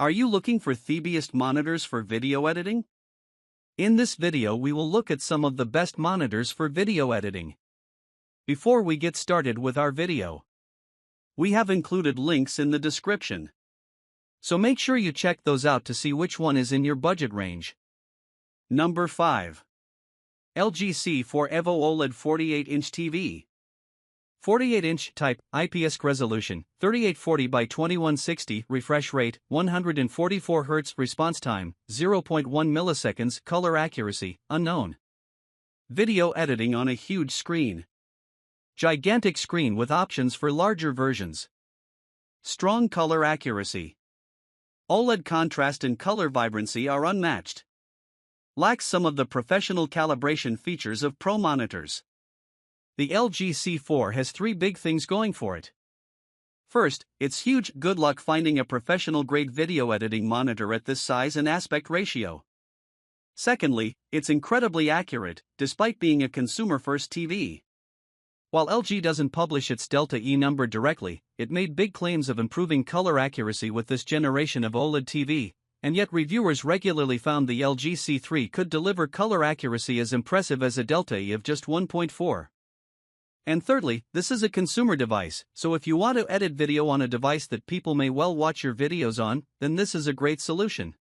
Are you looking for the best monitors for video editing? In this video we will look at some of the best monitors for video editing. Before we get started with our video, we have included links in the description, so make sure you check those out to see which one is in your budget range. Number 5. LG C4 Evo OLED 48-inch TV. 48-inch type, IPS resolution, 3840 by 2160, refresh rate, 144 Hz, response time, 0.1 milliseconds, color accuracy, unknown. Video editing on a huge screen. Gigantic screen with options for larger versions. Strong color accuracy. OLED contrast and color vibrancy are unmatched. Lacks some of the professional calibration features of pro monitors. The LG C4 has three big things going for it. First, it's huge. Good luck finding a professional-grade video editing monitor at this size and aspect ratio. Secondly, it's incredibly accurate, despite being a consumer-first TV. While LG doesn't publish its Delta E number directly, it made big claims of improving color accuracy with this generation of OLED TV, and yet reviewers regularly found the LG C3 could deliver color accuracy as impressive as a Delta E of just 1.4. And thirdly, this is a consumer device, so if you want to edit video on a device that people may well watch your videos on, then this is a great solution.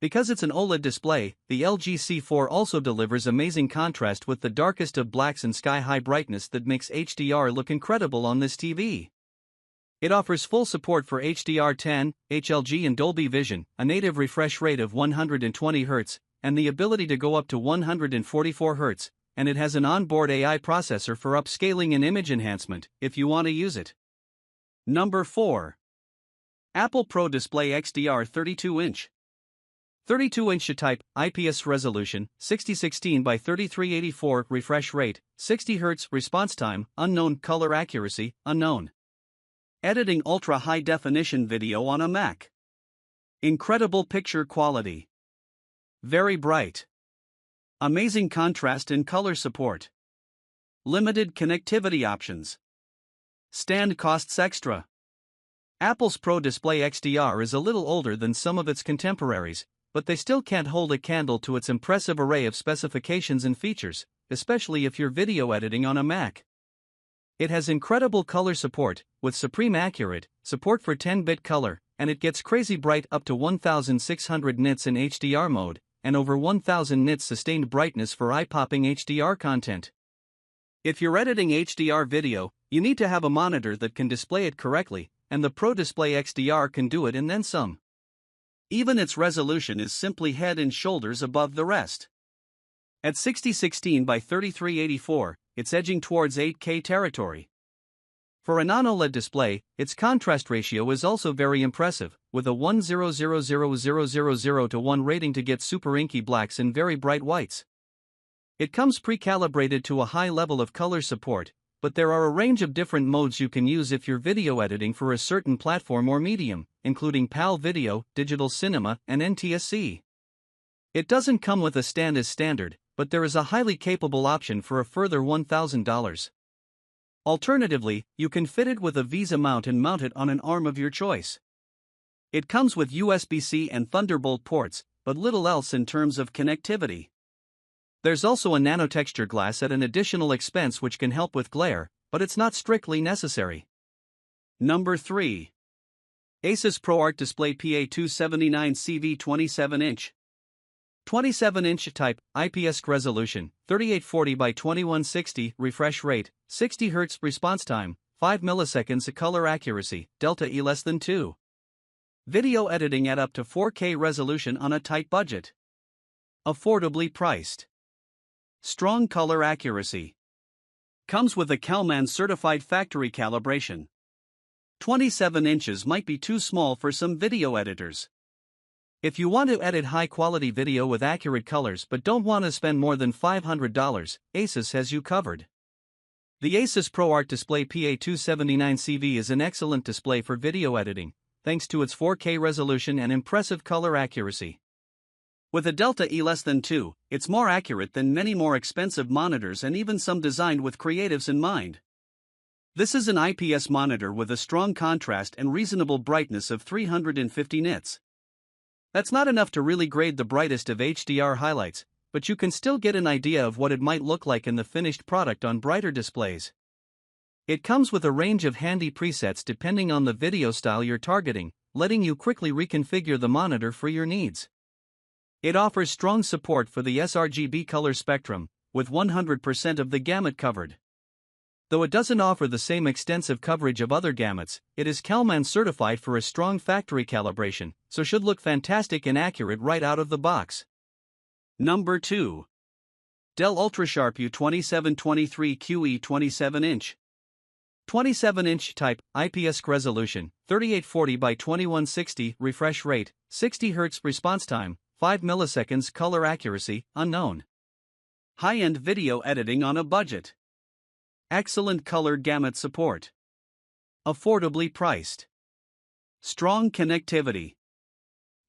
Because it's an OLED display, the LG C4 also delivers amazing contrast with the darkest of blacks and sky-high brightness that makes HDR look incredible on this TV. It offers full support for HDR10, HLG and Dolby Vision, a native refresh rate of 120 Hz, and the ability to go up to 144 Hz. And it has an onboard AI processor for upscaling and image enhancement, if you want to use it. Number 4. Apple Pro Display XDR 32-inch. 32-inch type, IPS resolution, 6016 by 3384, refresh rate, 60 Hz, response time, unknown, color accuracy, unknown. Editing ultra-high definition video on a Mac. Incredible picture quality. Very bright. Amazing contrast and color support. Limited connectivity options. Stand costs extra. Apple's Pro Display XDR is a little older than some of its contemporaries, but they still can't hold a candle to its impressive array of specifications and features, especially if you're video editing on a Mac. It has incredible color support, with supreme accurate support for 10-bit color, and it gets crazy bright up to 1600 nits in HDR mode, and over 1000 nits sustained brightness for eye-popping HDR content. If you're editing HDR video, you need to have a monitor that can display it correctly, and the Pro Display XDR can do it and then some. Even its resolution is simply head and shoulders above the rest. At 6016 by 3384, it's edging towards 8K territory. For a non-OLED display, its contrast ratio is also very impressive, with a 1:0.00000 to 1 rating to get super inky blacks and very bright whites. It comes pre-calibrated to a high level of color support, but there are a range of different modes you can use if you're video editing for a certain platform or medium, including PAL video, digital cinema, and NTSC. It doesn't come with a stand as standard, but there is a highly capable option for a further $1,000. Alternatively, you can fit it with a Visa mount and mount it on an arm of your choice. It comes with USB-C and Thunderbolt ports, but little else in terms of connectivity. There's also a nanotexture glass at an additional expense which can help with glare, but it's not strictly necessary. Number 3. Asus ProArt Display PA279CV 27-inch. 27-inch type, IPS resolution, 3840 by 2160, refresh rate, 60 Hz, response time, 5 milliseconds, color accuracy, Delta E less than 2. Video editing at up to 4K resolution on a tight budget. Affordably priced. Strong color accuracy. Comes with a Calman certified factory calibration. 27 inches might be too small for some video editors. If you want to edit high-quality video with accurate colors but don't want to spend more than $500, Asus has you covered. The Asus ProArt Display PA279CV is an excellent display for video editing, thanks to its 4K resolution and impressive color accuracy. With a Delta E less than 2, it's more accurate than many more expensive monitors and even some designed with creatives in mind. This is an IPS monitor with a strong contrast and reasonable brightness of 350 nits. That's not enough to really grade the brightest of HDR highlights, but you can still get an idea of what it might look like in the finished product on brighter displays. It comes with a range of handy presets depending on the video style you're targeting, letting you quickly reconfigure the monitor for your needs. It offers strong support for the sRGB color spectrum, with 100% of the gamut covered. Though it doesn't offer the same extensive coverage of other gamuts, it is Kalman certified for a strong factory calibration, so should look fantastic and accurate right out of the box. Number 2. Dell UltraSharp U2723QE 27-inch. 27-inch type, IPS resolution, 3840 by 2160, refresh rate, 60 Hz response time, 5 milliseconds color accuracy, unknown. High-end video editing on a budget. Excellent color gamut support. Affordably priced. Strong connectivity.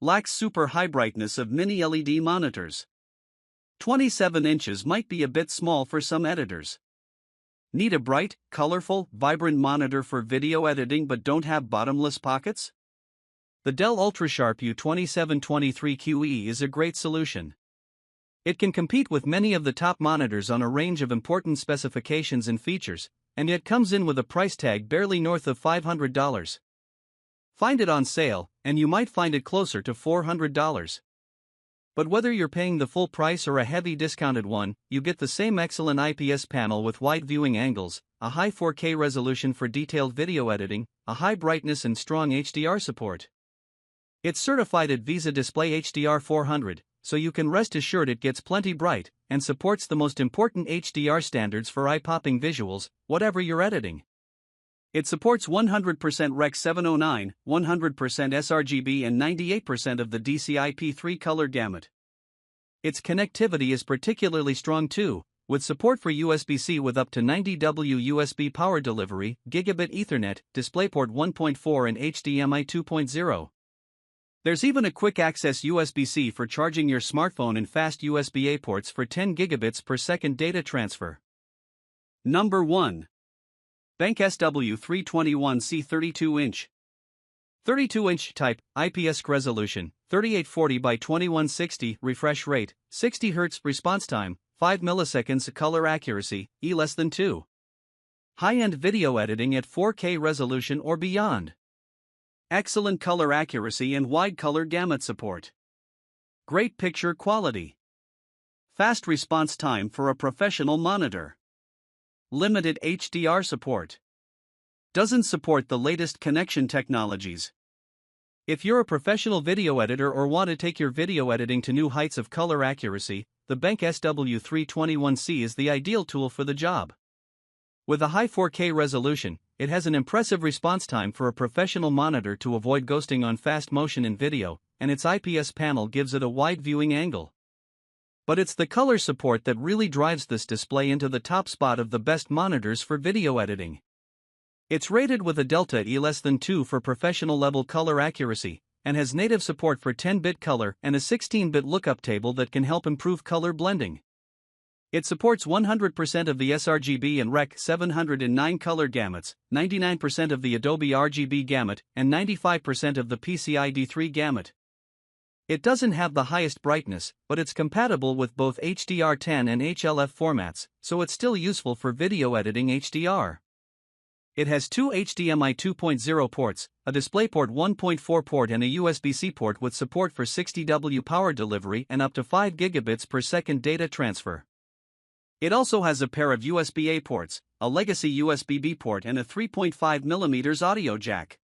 Lacks super high brightness of mini LED monitors. 27 inches might be a bit small for some editors. Need a bright, colorful, vibrant monitor for video editing but don't have bottomless pockets? The Dell UltraSharp U2723QE is a great solution. It can compete with many of the top monitors on a range of important specifications and features, and yet comes in with a price tag barely north of $500. Find it on sale, and you might find it closer to $400. But whether you're paying the full price or a heavy discounted one, you get the same excellent IPS panel with wide viewing angles, a high 4K resolution for detailed video editing, a high brightness and strong HDR support. It's certified at Visa Display HDR 400, so you can rest assured it gets plenty bright, and supports the most important HDR standards for eye-popping visuals, whatever you're editing. It supports 100% Rec 709, 100% sRGB and 98% of the DCI-P3 color gamut. Its connectivity is particularly strong too, with support for USB-C with up to 90W USB power delivery, Gigabit Ethernet, DisplayPort 1.4 and HDMI 2.0. There's even a quick access USB-C for charging your smartphone and fast USB-A ports for 10 gigabits per second data transfer. Number 1. BenQ SW321C 32-inch. 32-inch type, IPS resolution, 3840 by 2160, refresh rate, 60 Hz response time, 5 milliseconds color accuracy, less than 2. High-end video editing at 4K resolution or beyond. Excellent color accuracy and wide color gamut support. Great picture quality. Fast response time for a professional monitor. Limited HDR support. Doesn't support the latest connection technologies. If you're a professional video editor or want to take your video editing to new heights of color accuracy, the BenQ SW321C is the ideal tool for the job. With a high 4K resolution, it has an impressive response time for a professional monitor to avoid ghosting on fast motion in video, and its IPS panel gives it a wide viewing angle. But it's the color support that really drives this display into the top spot of the best monitors for video editing. It's rated with a Delta E less than 2 for professional level color accuracy, and has native support for 10-bit color and a 16-bit lookup table that can help improve color blending. It supports 100% of the sRGB and Rec 709 color gamuts, 99% of the Adobe RGB gamut, and 95% of the PCI D3 gamut. It doesn't have the highest brightness, but it's compatible with both HDR10 and HLF formats, so it's still useful for video editing HDR. It has two HDMI 2.0 ports, a DisplayPort 1.4 port and a USB-C port with support for 60W power delivery and up to 5 gigabits per second data transfer. It also has a pair of USB-A ports, a legacy USB-B port and a 3.5mm audio jack.